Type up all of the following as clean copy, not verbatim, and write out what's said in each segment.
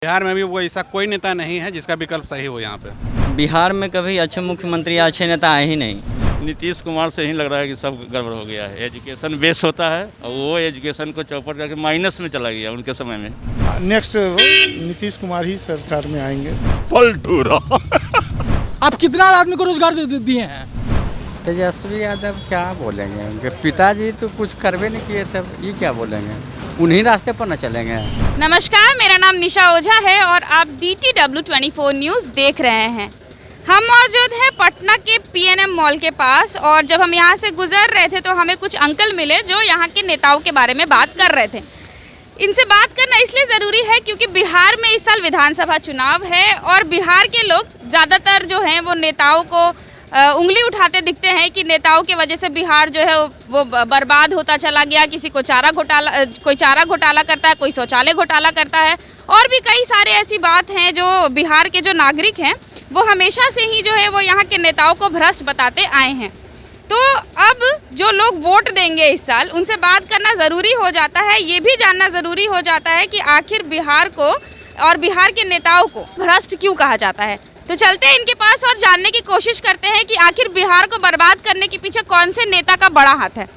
बिहार में भी वो ऐसा कोई नेता नहीं है जिसका विकल्प सही हो यहाँ पे। बिहार में कभी अच्छे मुख्यमंत्री या अच्छे नेता आए ही नहीं। नीतीश कुमार से ही लग रहा है कि सब गड़बड़ हो गया है। एजुकेशन बेस होता है और वो एजुकेशन को चौपट करके माइनस में चला गया उनके समय में। नेक्स्ट नीतीश कुमार ही सरकार में आएंगे। पलटूरा आप कितना आदमी को रोजगार दिए हैं? तेजस्वी यादव क्या बोलेंगे, उनके पिताजी तो कुछ करवे नहीं किए थे, ये क्या बोलेंगे, उन्हीं रास्ते पर न चलेंगे। नमस्कार, मेरा नाम निशा ओझा है और आप DTW 24 न्यूज़ देख रहे हैं। हम मौजूद हैं पटना के PNM मॉल के पास और जब हम यहाँ से गुजर रहे थे तो हमें कुछ अंकल मिले जो यहाँ के नेताओं के बारे में बात कर रहे थे। इनसे बात करना इसलिए ज़रूरी है क्योंकि बिहार में इस साल विधानसभा चुनाव है और बिहार के लोग ज़्यादातर जो हैं वो नेताओं को उंगली उठाते दिखते हैं कि नेताओं की वजह से बिहार जो है वो बर्बाद होता चला गया। किसी को कोई चारा घोटाला करता है, कोई शौचालय घोटाला करता है और भी कई सारे ऐसी बात हैं जो बिहार के जो नागरिक हैं वो हमेशा से ही जो है वो यहाँ के नेताओं को भ्रष्ट बताते आए हैं। तो अब जो लोग वोट देंगे इस साल उनसे बात करना ज़रूरी हो जाता है, ये भी जानना ज़रूरी हो जाता है कि आखिर बिहार को और बिहार के नेताओं को भ्रष्ट क्यों कहा जाता है। तो चलते हैं इनके पास और जानने की कोशिश करते हैं कि आखिर बिहार को बर्बाद करने के पीछे कौन से नेता का बड़ा हाथ है।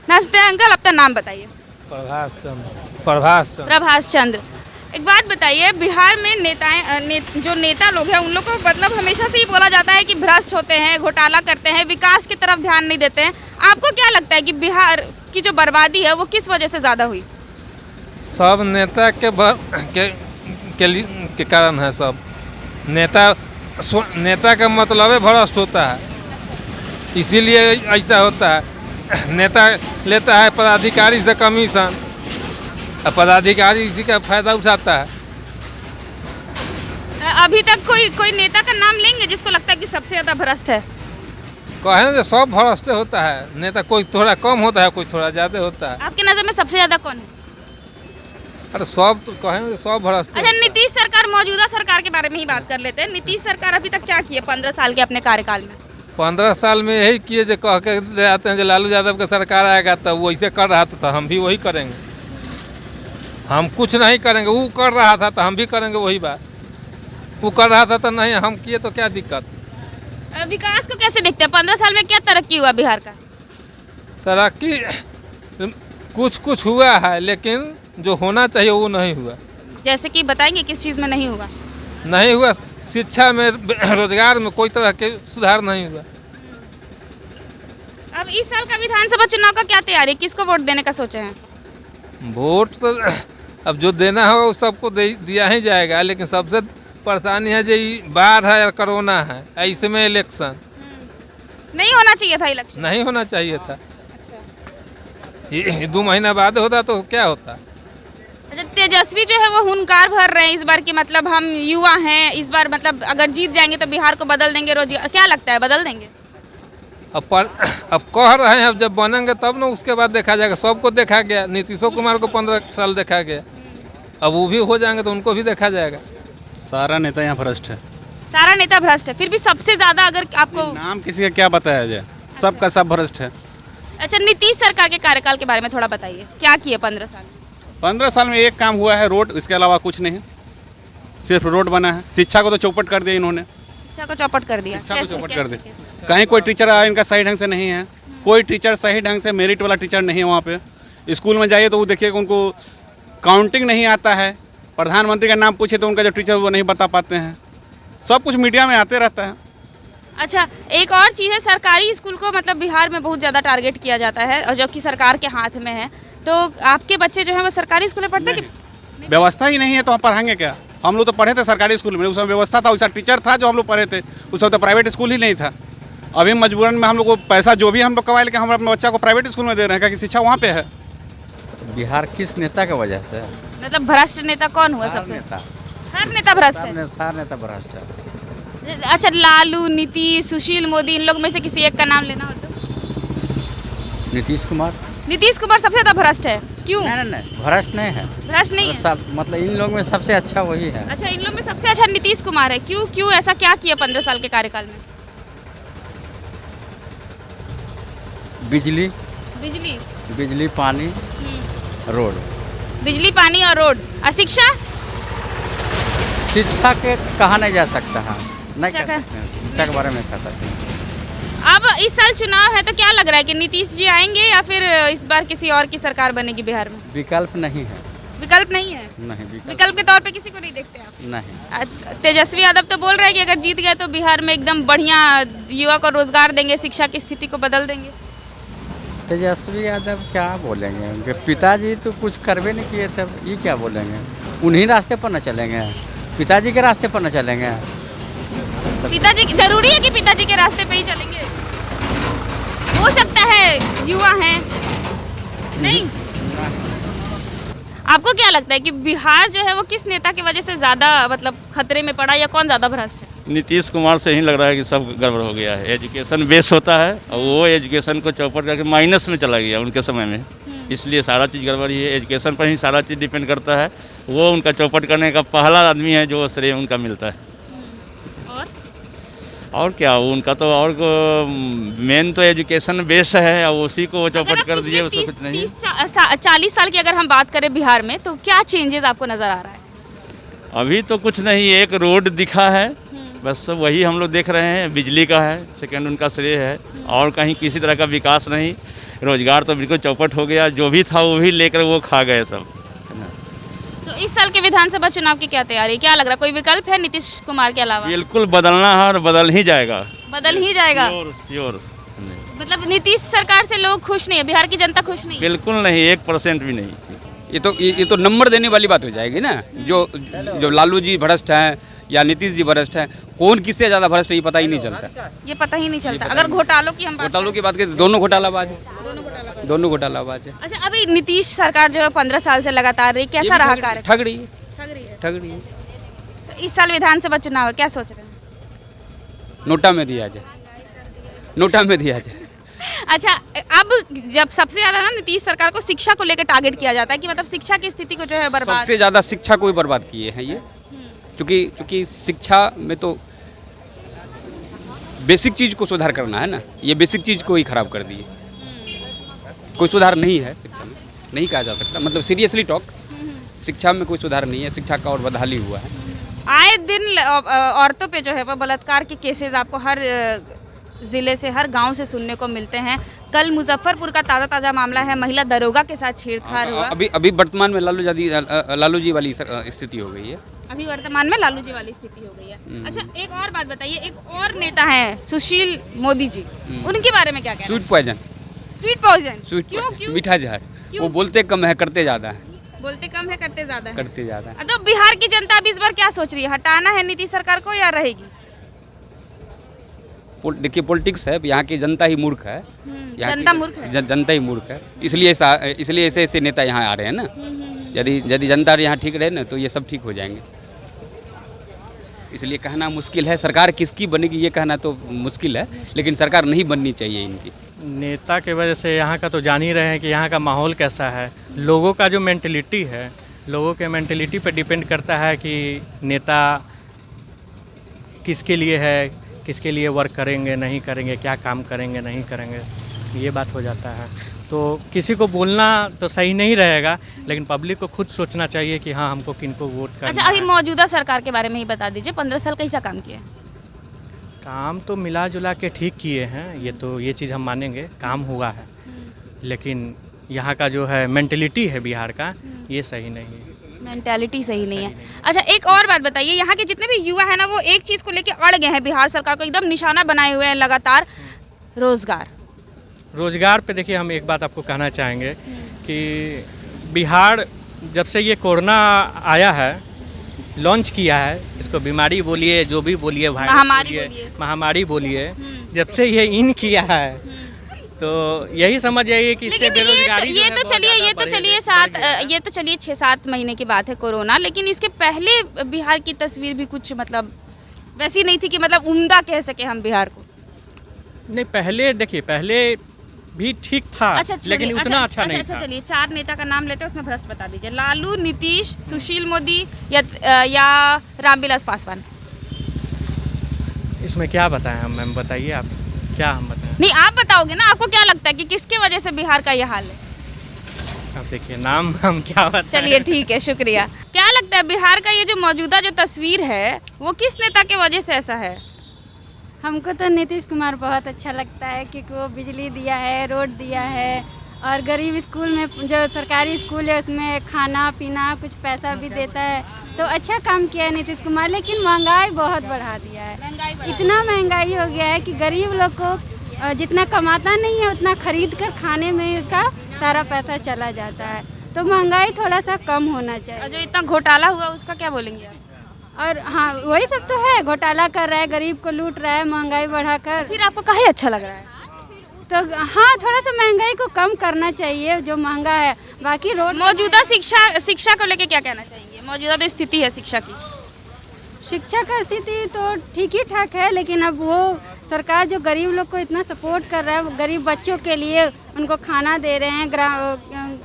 नमस्ते अंकल, अपना नाम बताइए। प्रभास चंद्र। एक बात बताइए, बिहार में जो नेता लोग हैं उन लोग को मतलब हमेशा से ही बोला जाता है कि भ्रष्ट होते हैं, घोटाला करते हैं, विकास की तरफ ध्यान नहीं देते हैं। आपको क्या लगता है कि बिहार की जो बर्बादी है वो किस वजह से ज़्यादा हुई? सब नेता के कारण है। सब नेता का मतलब है भ्रष्ट होता है, इसीलिए ऐसा होता है। नेता लेता है पदाधिकारी से कमीशन और पदाधिकारी इसी का फायदा उठाता है। अभी तक कोई नेता का नाम लेंगे जिसको लगता है कि सबसे ज़्यादा भ्रष्ट है? कहें तो सब भ्रष्ट होता है। नेता कोई थोड़ा कम होता है, कोई थोड़ा ज़्यादा होता है। आपकी नज़र में सबसे ज़्यादा कौन है? अरे सब तो कहें तो सब भ्रष्ट। अच्छा, नीतीश सरकार, मौजूदा सरकार के बारे में ही बात कर लेते हैं। नीतीश सरकार अभी तक क्या किए 15 साल के अपने कार्यकाल में? 15 साल में यही किए जो कह के ले आते हैं जो लालू यादव का सरकार आएगा तब वो ऐसे कर रहा था, हम भी वही करेंगे। हम कुछ नहीं करेंगे, वो कर रहा था तो हम भी करेंगे वही बात। वो कर रहा था तो नहीं हम किए तो क्या दिक्कत। विकास को कैसे देखते हैं? 15 साल में क्या तरक्की हुआ बिहार का? तरक्की कुछ हुआ है लेकिन जो होना चाहिए वो नहीं हुआ। जैसे कि बताएंगे किस चीज़ में नहीं हुआ? नहीं हुआ, शिक्षा में, रोजगार में कोई तरह के सुधार नहीं हुआ। अब इस साल का विधानसभा चुनाव का क्या तैयारी, किसको वोट देने का सोचे हैं? वोट तो अब जो देना होगा उस सबको दिया ही जाएगा, लेकिन सबसे परेशानी है जो बाढ़ है और कोरोना है, ऐसे में इलेक्शन नहीं होना चाहिए था। इलेक्शन नहीं होना चाहिए था। ये 2 महीना बाद होता तो क्या होता। अच्छा, तेजस्वी जो है वो हुनकार भर रहे हैं इस बार की, मतलब हम युवा हैं, इस बार मतलब अगर जीत जाएंगे तो बिहार को बदल देंगे रोजगार। क्या लगता है बदल देंगे? अब कह रहे हैं, अब जब बनेंगे तब ना उसके बाद देखा जाएगा। सबको देखा गया, नीतीश कुमार को 15 साल देखा गया, अब वो भी हो जाएंगे तो उनको भी देखा जाएगा। सारा नेता यहाँ भ्रष्ट है। सारा नेता भ्रष्ट है, फिर भी सबसे ज़्यादा अगर आपको नाम किसी का क्या बताया जाए, सबका सब भ्रष्ट है। अच्छा, नीतीश सरकार के कार्यकाल के बारे में थोड़ा बताइए, क्या किए 15 साल? 15 साल में एक काम हुआ है, रोड, इसके अलावा कुछ नहीं। सिर्फ रोड बना है। शिक्षा को तो चौपट कर दिया इन्होंने। शिक्षा को चौपट कर दिया। शिक्षा को चौपट कर दिया। कहीं कोई टीचर इनका सही ढंग से नहीं है। कोई टीचर सही ढंग से, मेरिट वाला टीचर नहीं है वहाँ पे। स्कूल में जाइए तो वो देखिए कि उनको काउंटिंग नहीं आता है। प्रधानमंत्री का नाम पूछे तो उनका जो टीचर वो नहीं बता पाते हैं। सब कुछ मीडिया में आते रहता है। अच्छा, एक और चीज़ है, सरकारी स्कूल को मतलब बिहार में बहुत ज़्यादा टारगेट किया जाता है और जबकि सरकार के हाथ में है। तो आपके बच्चे जो हैं वो सरकारी स्कूल में पढ़ते हैं कि व्यवस्था ही नहीं है तो हम पढ़ाएंगे क्या? हम लोग तो पढ़े थे सरकारी स्कूल में, उसमें व्यवस्था था, वैसा टीचर था जो हम लोग पढ़े थे। उस वक्त तो प्राइवेट स्कूल ही नहीं था। अभी मजबूरन में हम लोग को पैसा जो भी हम लोग कमा लेके हम अपने बच्चा को प्राइवेट स्कूल में दे रहे हैं क्योंकि शिक्षा वहाँ पे है। बिहार किस नेता की वजह से? मतलब भ्रष्ट नेता कौन हुआ सबसे? हर नेता भ्रष्ट है। सार नेता भ्रष्ट है। अच्छा, लालू, नीतीश, सुशील मोदी, इन लोग में से किसी एक का नाम लेना हो तो? नीतीश कुमार। नीतीश कुमार सबसे ज़्यादा भ्रष्ट है, क्यों? नहीं, भ्रष्ट नहीं है। भ्रष्ट नहीं है? सब मतलब इन लोग में सबसे अच्छा वही है। अच्छा, इन लोग में सबसे अच्छा नीतीश कुमार है। क्यों ऐसा क्या किया 15 साल के कार्यकाल में? बिजली, पानी, रोड। बिजली, पानी और रोड। और शिक्षा? शिक्षा के कहा नहीं जा सकता है, नहीं शिक्षा कह का- सकते हैं, शिक्षा के बारे में कह सकते हैं। अब इस साल चुनाव है तो क्या लग रहा है कि नीतीश जी आएंगे या फिर इस बार किसी और की सरकार बनेगी बिहार में? विकल्प नहीं है, विकल्प नहीं है। नहीं विकल्प विकल्प के तौर पे किसी को नहीं देखते आप? नहीं। तेजस्वी यादव तो बोल रहे हैं कि अगर जीत गए तो बिहार में एकदम बढ़िया युवा को रोजगार देंगे, शिक्षा की स्थिति को बदल देंगे। तेजस्वी यादव क्या बोलेंगे, उनके पिताजी तो कुछ करवे नहीं किए थे, ये क्या बोलेंगे? उन्हीं रास्ते पर न चलेंगे, पिताजी के रास्ते पर न चलेंगे। पिताजी जरूरी है कि पिताजी के रास्ते पे ही चलेंगे? हो सकता है युवा हैं, नहीं? आपको क्या लगता है कि बिहार जो है वो किस नेता की वजह से ज़्यादा मतलब खतरे में पड़ा या कौन ज़्यादा भ्रष्ट है? नीतीश कुमार से ही लग रहा है कि सब गड़बड़ हो गया है। एजुकेशन बेस होता है और वो एजुकेशन को चौपट करके माइनस में चला गया उनके समय में, इसलिए सारा चीज़ गड़बड़ी है। एजुकेशन पर ही सारा चीज़ डिपेंड करता है। वो उनका चौपट करने का पहला आदमी है जो श्रेय उनका मिलता है। और क्या, उनका तो और मेन तो एजुकेशन बेस है और उसी को वो चौपट कर दिए, उसको कुछ नहीं। 40 साल की अगर हम बात करें बिहार में तो क्या चेंजेस आपको नज़र आ रहा है? अभी तो कुछ नहीं, एक रोड दिखा है बस, वही हम लोग देख रहे हैं। बिजली का है, सेकंड उनका श्रेय है, और कहीं किसी तरह का विकास नहीं। रोजगार तो बिल्कुल चौपट हो गया, जो भी था वो भी लेकर वो खा गए सब। तो इस साल के विधानसभा चुनाव की क्या तैयारी, क्या लग रहा है कोई विकल्प है नीतीश कुमार के अलावा? बिल्कुल बदलना है और बदल ही जाएगा, बदल ही जाएगा। श्योर। मतलब नीतीश सरकार से लोग खुश नहीं है, बिहार की जनता खुश नहीं है? बिल्कुल नहीं, 1% भी नहीं। ये तो नंबर देने वाली बात हो जाएगी ना। जो लालू जी भ्रष्ट हैं या नीतीश जी भ्रष्ट हैं, कौन किससे ज़्यादा भ्रष्ट है ये पता ही नहीं चलता। ये पता ही नहीं चलता। अगर घोटालों की हम बात घोटालों की बात करें, दोनों घोटालाबाज है, दोनों घोटालाबाज है। अच्छा, अभी नीतीश सरकार जो है 15 साल से लगातार रही, कैसा रहा कार्य? ठग रही है, ठग रही है। ठग रही है। तो इस साल विधानसभा चुनाव है, क्या सोच रहे हैं? नोटा में दिया जाए, नोटा में दिया जाए। अच्छा, अब जब सबसे ज़्यादा ना नीतीश सरकार को शिक्षा को लेकर टारगेट किया जाता है कि मतलब शिक्षा की स्थिति को जो है बर्बाद। सबसे ज़्यादा शिक्षा को ही बर्बाद किए हैं ये, क्योंकि शिक्षा में तो बेसिक चीज़ को सुधार करना है ना, ये बेसिक चीज़ को ही खराब कर दिए। कोई सुधार नहीं है शिक्षा में, नहीं कहा जा सकता। मतलब सीरियसली टॉक, शिक्षा में कोई सुधार नहीं है, शिक्षा का और बदहाली हुआ है। आए दिन औरतों पे जो है वो बलात्कार के केसेस आपको हर ज़िले से, हर गांव से सुनने को मिलते हैं। कल मुजफ्फरपुर का ताज़ा मामला है, महिला दरोगा के साथ छेड़छाड़ हुआ। अभी वर्तमान में लालू जी वाली स्थिति हो गई है। अभी वर्तमान में लालू जी वाली स्थिति हो गई है। अच्छा, एक और बात बताइए, एक और नेता हैं सुशील मोदी जी, उनके बारे में क्या कहना? Sweet poison, sweet poison. Sweet क्यों? पॉइजन, मीठा जहर। वो बोलते कम है, करते ज़्यादा है। बोलते कम है, करते ज़्यादा है। करते ज़्यादा है। तो बिहार की जनता अभी इस बार क्या सोच रही है, हटाना है नीतीश सरकार को या रहेगी? देखिए, पॉलिटिक्स है, यहाँ की जनता ही मूर्ख है। जनता मूर्ख है। जनता ही मूर्ख है, इसलिए ऐसे नेता यहाँ आ रहे हैं ना। यदि जनता यहाँ ठीक रहे ना तो ये सब ठीक हो जाएंगे। इसलिए कहना मुश्किल है, सरकार किसकी बनेगी ये कहना तो मुश्किल है, लेकिन सरकार नहीं बननी चाहिए इनकी। नेता के वजह से यहाँ का तो जान ही रहे हैं कि यहाँ का माहौल कैसा है। लोगों का जो मेंटलिटी है, लोगों के मेंटलिटी पर डिपेंड करता है कि नेता किसके लिए है, किसके लिए वर्क करेंगे, नहीं करेंगे, क्या काम करेंगे, नहीं करेंगे, ये बात हो जाता है। तो किसी को बोलना तो सही नहीं रहेगा, लेकिन पब्लिक को खुद सोचना चाहिए कि हाँ, हमको किनको वोट करना। अच्छा, अभी मौजूदा सरकार के बारे में ही बता दीजिए, 15 साल कैसा काम किया? काम तो मिला जुला के ठीक किए हैं, ये चीज़ हम मानेंगे, काम हुआ है। लेकिन यहाँ का जो है मेंटलिटी है बिहार का, ये सही नहीं है। मेंटालिटी सही नहीं है। अच्छा, एक और बात बताइए, यहाँ के जितने भी युवा हैं ना, वो एक चीज़ को लेके अड़ गए हैं, बिहार सरकार को एकदम निशाना बनाए हुए हैं लगातार, रोज़गार पे देखिए, हम एक बात आपको कहना चाहेंगे कि बिहार जब से ये कोरोना आया है, लॉन्च किया है, इसको बीमारी बोलिए, जो भी बोलिए, महामारी बोलिए, जब से ये इन किया है तो यही समझ जाइए कि इससे बेरोजगारी ये तो चलिए 6-7 महीने की बात है कोरोना, लेकिन इसके पहले बिहार की तस्वीर भी कुछ मतलब वैसी नहीं थी कि मतलब उम्दा कह सके हम बिहार को। नहीं, पहले देखिए, पहले भी ठीक था। अच्छा, लेकिन उतना अच्छा नहीं था। चलिए 4 नेता का नाम लेते हैं, उसमें भ्रष्ट बता दीजिए। लालू, नीतीश, सुशील मोदी या रामविलास पासवान। इसमें क्या बताएं हम, मैम बताइए आप, क्या हम बताएं? नहीं, आप बताओगे ना, आपको क्या लगता है कि किसके वजह से बिहार का ये हाल है? अब देखिए नाम हम क्या बताएं। चलिए ठीक है, शुक्रिया। क्या लगता है बिहार का ये जो मौजूदा जो तस्वीर है वो किस नेता के वजह से ऐसा है? हमको तो नीतीश कुमार बहुत अच्छा लगता है क्योंकि वो बिजली दिया है, रोड दिया है और गरीब स्कूल में जो सरकारी स्कूल है उसमें खाना पीना कुछ पैसा भी देता है, तो अच्छा काम किया है नीतीश कुमार। लेकिन महंगाई बहुत बढ़ा दिया है, इतना महंगाई हो गया है कि गरीब लोग को जितना कमाता नहीं है उतना खरीद कर खाने में उसका सारा पैसा चला जाता है, तो महंगाई थोड़ा सा कम होना चाहिए। और जो इतना घोटाला हुआ उसका क्या बोलेंगे आप? और हाँ वही सब तो है, घोटाला कर रहा है, गरीब को लूट रहा है महंगाई बढ़ाकर। फिर आपको काहे अच्छा लग रहा है? तो हाँ थोड़ा सा महंगाई को कम करना चाहिए जो महंगा है। बाकी रोड मौजूदा शिक्षा को लेके क्या कहना चाहेंगे? मौजूदा जो स्थिति है शिक्षा की, शिक्षा का स्थिति तो ठीक ही ठाक है, लेकिन अब वो सरकार जो गरीब लोग को इतना सपोर्ट कर रहा है, वो गरीब बच्चों के लिए उनको खाना दे रहे हैं,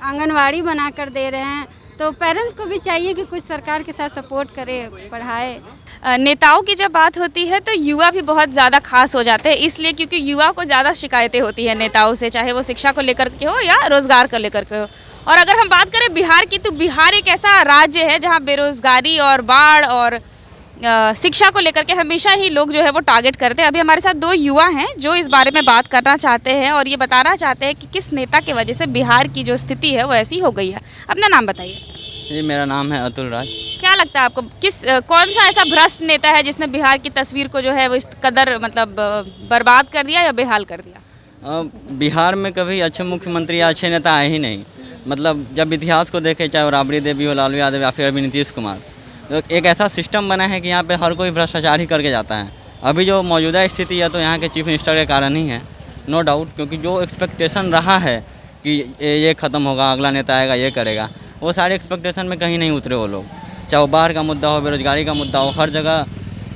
आंगनवाड़ी बना कर दे रहे हैं, तो पेरेंट्स को भी चाहिए कि कुछ सरकार के साथ सपोर्ट करे, पढ़ाए। नेताओं की जब बात होती है तो युवा भी बहुत ज़्यादा खास हो जाते हैं, इसलिए क्योंकि युवा को ज़्यादा शिकायतें होती है नेताओं से, चाहे वो शिक्षा को लेकर के हो या रोज़गार को लेकर के हो। और अगर हम बात करें बिहार की, तो बिहार एक ऐसा राज्य है जहाँ बेरोज़गारी और बाढ़ और शिक्षा को लेकर के हमेशा ही लोग जो है वो टारगेट करते हैं। अभी हमारे साथ दो युवा हैं जो इस बारे में बात करना चाहते हैं और ये बताना चाहते हैं कि किस नेता की वजह से बिहार की जो स्थिति है वो ऐसी हो गई है। अपना नाम बताइए। जी मेरा नाम है अतुल राज। क्या लगता है आपको कौन सा ऐसा भ्रष्ट नेता है जिसने बिहार की तस्वीर को जो है वो इस कदर मतलब बर्बाद कर दिया या बेहाल कर दिया? बिहार में कभी अच्छे मुख्यमंत्री या अच्छे नेता आए ही नहीं। मतलब जब इतिहास को देखें, चाहे वो राबड़ी देवी हो, लालू यादव या फिर अभी नीतीश कुमार, तो एक ऐसा सिस्टम बना है कि यहाँ पे हर कोई भ्रष्टाचार ही करके जाता है। अभी जो मौजूदा स्थिति है तो यहाँ के चीफ मिनिस्टर के कारण ही है, नो डाउट, क्योंकि जो एक्सपेक्टेशन रहा है कि ये ख़त्म होगा, अगला नेता आएगा, ये करेगा, वो सारे एक्सपेक्टेशन में कहीं नहीं उतरे वो लोग। चाहे वो बाहर का मुद्दा हो, बेरोजगारी का मुद्दा हो, हर जगह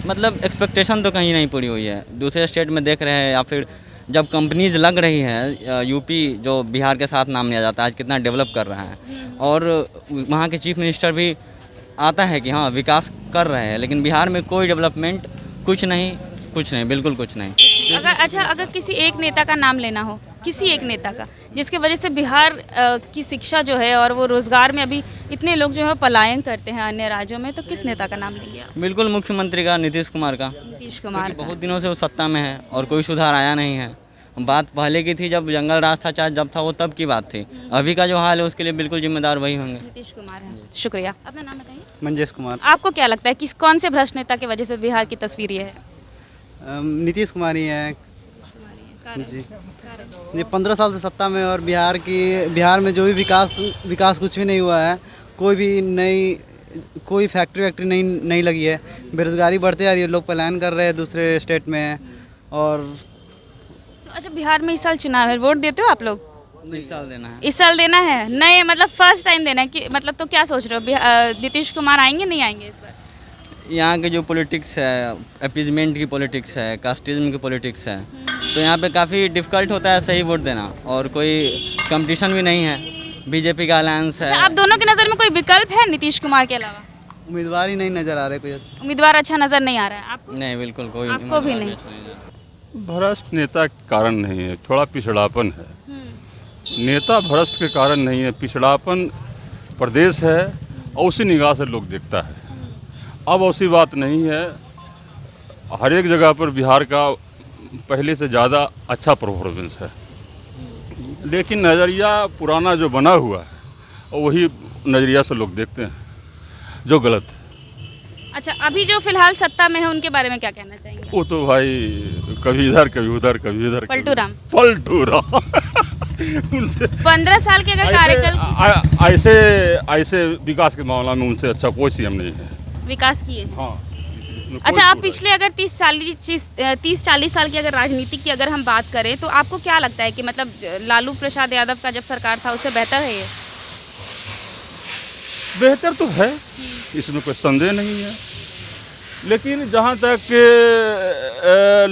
मतलब एक्सपेक्टेशन तो कहीं नहीं पूरी हुई है। दूसरे स्टेट में देख रहे हैं या फिर जब कंपनीज लग रही है, यूपी जो बिहार के साथ नाम लिया जाता है आज कितना डेवलप कर रहा है, और वहाँ के चीफ मिनिस्टर भी आता है कि हाँ विकास कर रहे हैं, लेकिन बिहार में कोई डेवलपमेंट कुछ नहीं, बिल्कुल कुछ नहीं। अगर किसी एक नेता का नाम लेना हो, किसी एक नेता का, जिसके वजह से बिहार की शिक्षा जो है और वो रोज़गार में अभी इतने लोग जो है पलायन करते हैं अन्य राज्यों में, तो किस नेता का नाम लेंगे आप? बिल्कुल मुख्यमंत्री का, नीतीश कुमार का। नीतीश कुमार का। बहुत दिनों से वो सत्ता में है और कोई सुधार आया नहीं है। बात पहले की थी जब जंगल राज था, चाहे जब था वो तब की बात थी। अभी का जो हाल है उसके लिए बिल्कुल जिम्मेदार वही होंगे। नीतीश कुमार है। शुक्रिया। अपना नाम बताइए। मंजेश कुमार। आपको क्या लगता है किस कौन से भ्रष्ट नेता की वजह से बिहार की तस्वीर ये है? नीतीश कुमार ही है जी। ये 15 साल से सत्ता में, और बिहार में जो भी विकास कुछ भी नहीं हुआ है। कोई फैक्ट्री नहीं लगी है। बेरोजगारी बढ़ते जा रही है, लोग पलायन कर रहे हैं दूसरे स्टेट में। और तो अच्छा, बिहार में इस साल चुनाव है, वोट देते हो आप लोग? इस साल देना है। इस साल देना है? नहीं मतलब फर्स्ट टाइम देना है कि मतलब, तो क्या सोच रहे हो नीतीश कुमार आएंगे नहीं आएंगे इस बार? यहाँ के जो पॉलिटिक्स है, अपीजमेंट की पॉलिटिक्स है, कास्टिज्म की पॉलिटिक्स है, तो यहाँ पे काफ़ी डिफ़िकल्ट होता है सही वोट देना, और कोई कंपटीशन भी नहीं है। बीजेपी का अलायंस है। अच्छा, आप दोनों की नज़र में कोई विकल्प है नीतीश कुमार के अलावा? उम्मीदवार ही नहीं नज़र आ रहे कोई अच्छा। उम्मीदवार अच्छा नज़र नहीं आ रहा है आपको? नहीं, बिल्कुल कोई। आपको भी नहीं? भ्रष्ट नेता के कारण नहीं है, थोड़ा पिछड़ापन है। नेता भ्रष्ट के कारण नहीं है, पिछड़ापन प्रदेश है और उसी निगाह से लोग देखता है। अब ऐसी बात नहीं है, हर एक जगह पर बिहार का पहले से ज़्यादा अच्छा परफॉर्मेंस है, लेकिन नज़रिया पुराना जो बना हुआ है वही नज़रिया से लोग देखते हैं, जो गलत है। अच्छा, अभी जो फिलहाल सत्ता में है उनके बारे में क्या कहना चाहेंगे? वो तो भाई कभी इधर कभी उधर, कभी इधर। पलटू राम। उनसे 15 साल के अगर कार्यकाल ऐसे विकास के मामला में उनसे अच्छा कोई सीएम नहीं है। विकास किए। हाँ। अच्छा, आप पिछले अगर 30-40 साल की अगर राजनीति की अगर हम बात करें तो आपको क्या लगता है कि मतलब लालू प्रसाद यादव का जब सरकार था उससे बेहतर है ये? बेहतर तो है, इसमें कोई संदेह नहीं है, लेकिन जहाँ तक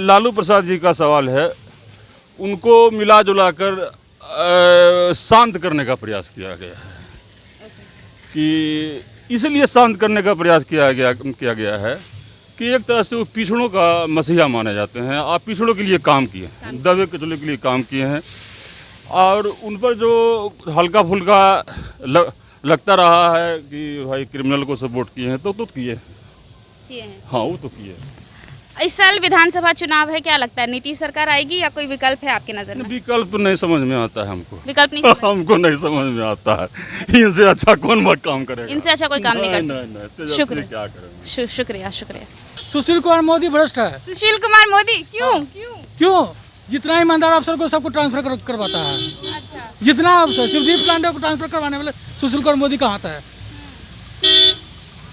लालू प्रसाद जी का सवाल है, उनको मिला जुला कर शांत करने का प्रयास किया गया है। कि इसलिए शांत करने का प्रयास किया गया है कि एक तरह से वो पिछड़ों का मसीहा माने जाते हैं। आप पिछड़ों के लिए काम किए हैं, दबे कुचले के लिए काम किए हैं, और उन पर जो हल्का फुल्का लगता रहा है कि भाई क्रिमिनल को सपोर्ट किए हैं तो किए हैं। हाँ वो तो किए। इस साल विधानसभा चुनाव है, क्या लगता है नीतीश सरकार आएगी या कोई विकल्प है आपके नजर में? विकल्प तो नहीं समझ में आता है हमको। विकल्प नहीं हमको नहीं समझ में आता है। इनसे अच्छा कौन बात काम करेगा? इनसे अच्छा कोई काम नहीं कर सकता। नहीं, शुक्रिया। क्या करेंगे? शुक्रिया। सुशील कुमार मोदी भ्रष्ट है। सुशील कुमार मोदी क्यों? जितना ईमानदार अफसर को सबको ट्रांसफर करवाता है। जितना अफसर शिवदीप पांडे को ट्रांसफर करवाने वाले सुशील कुमार मोदी का हाथ है।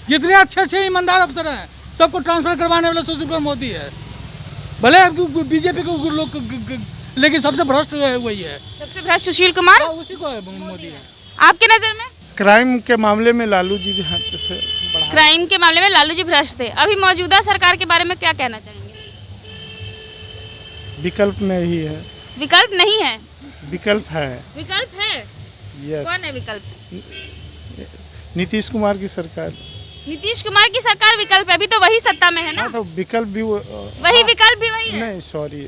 जितने अच्छे ईमानदार अफसर हैं सबको ट्रांसफर करवाने वाला सुशील कुमार मोदी है। भले बीजेपी को लोग, लेकिन सबसे भ्रष्ट वही है। सबसे भ्रष्ट सुशील कुमार उसी को है, मोदी है। आपके नजर में? क्राइम के मामले में लालू जी थे। क्राइम के मामले में लालू जी भ्रष्ट थे। अभी मौजूदा सरकार के बारे में क्या कहना चाहेंगे? विकल्प में ही है। विकल्प नहीं है? विकल्प है। विकल्प है? यस। कौन है विकल्प? नीतीश कुमार की सरकार। नीतीश कुमार की सरकार विकल्प है। अभी तो वही सत्ता में है ना। तो विकल्प भी वही विकल्प भी वही है। नहीं सॉरी,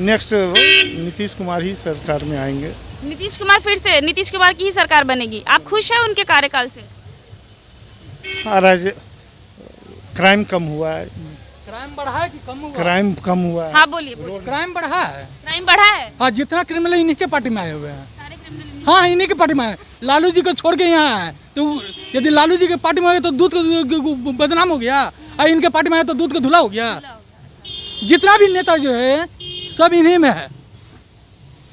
नेक्स्ट नीतीश कुमार ही सरकार में आएंगे। नीतीश कुमार फिर से नीतीश कुमार की ही सरकार बनेगी। आप खुश हैं उनके कार्यकाल से? क्राइम कम हुआ है। क्राइम बढ़ा है कि कम हुआ? क्राइम कम हुआ है। हाँ बोलिए। क्राइम बढ़ा है। क्राइम बढ़ा है। हाँ, जितना क्रिमिनल इन्हीं के पार्टी में आए हुए हैं। हाँ, इन्हीं के पार्टी में आए। लालू जी को छोड़ के यहाँ आए तो यदि लालू जी के पार्टी में आए तो दूध का बदनाम हो गया, और इनके पार्टी में आए तो दूध का धुला हो गया। जितना भी नेता जो है सब इन्हीं में है।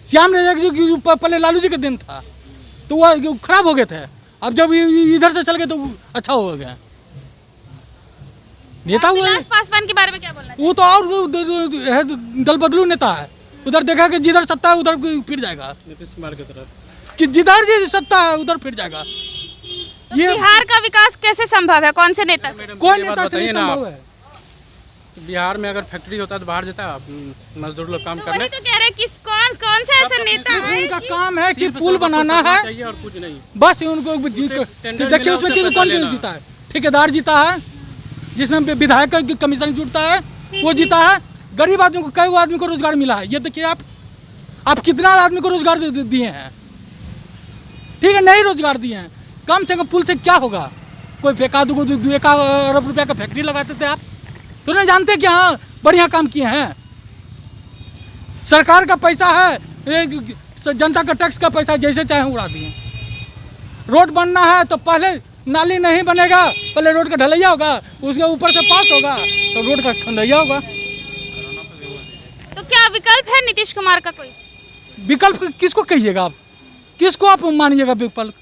श्याम रजक जी पहले लालू जी का दिन था तो वो खराब हो गए थे, अब जब इधर से चल गए तो अच्छा हो गया। नेता हुआ पासवान के बारे में क्या बोलना? वो तो और दल बदलू नेता है। उधर देखा कि जिधर सत्ता है उधर फिर जाएगा। नीतीश कुमार की तरफ कि जिधर जी सत्ता है उधर फिर जाएगा। तो ये बिहार का विकास कैसे संभव है? कौन से नेता से? कोई नेता से नहीं संभव है। बिहार में अगर फैक्ट्री होता है तो बाहर जाता है मजदूर लोग काम करने। वही तो कह रहे हैं कौन से ऐसे नेता है? उनका काम है कि पुल बनाना है और कुछ नहीं। बस उनको देखिए उसमें कौन जीता है? ठेकेदार जीता है, जिसमें विधायक का कमीशन जुटता है वो जीता है। गरीब आदमी को कई आदमी को रोजगार मिला है। ये देखिए आप कितना आदमी को रोजगार दिए हैं। ठीक है, नहीं रोजगार दिए हैं, कम से कम पुल से क्या होगा? कोई फेंका दो 1 अरब रुपया का फैक्ट्री लगाते थे आप तो नहीं जानते कि हाँ बढ़िया काम किए हैं। सरकार का पैसा है, जनता का टैक्स का पैसा जैसे चाहे उड़ा दिए। रोड बनना है तो पहले नाली नहीं बनेगा, पहले रोड का ढलैया होगा, उसके ऊपर से पास होगा तो रोड का खंदैया होगा। तो क्या विकल्प है नीतीश कुमार का कोई? विकल्प किसको कहिएगा आप? किसको आप मानिएगा विकल्प?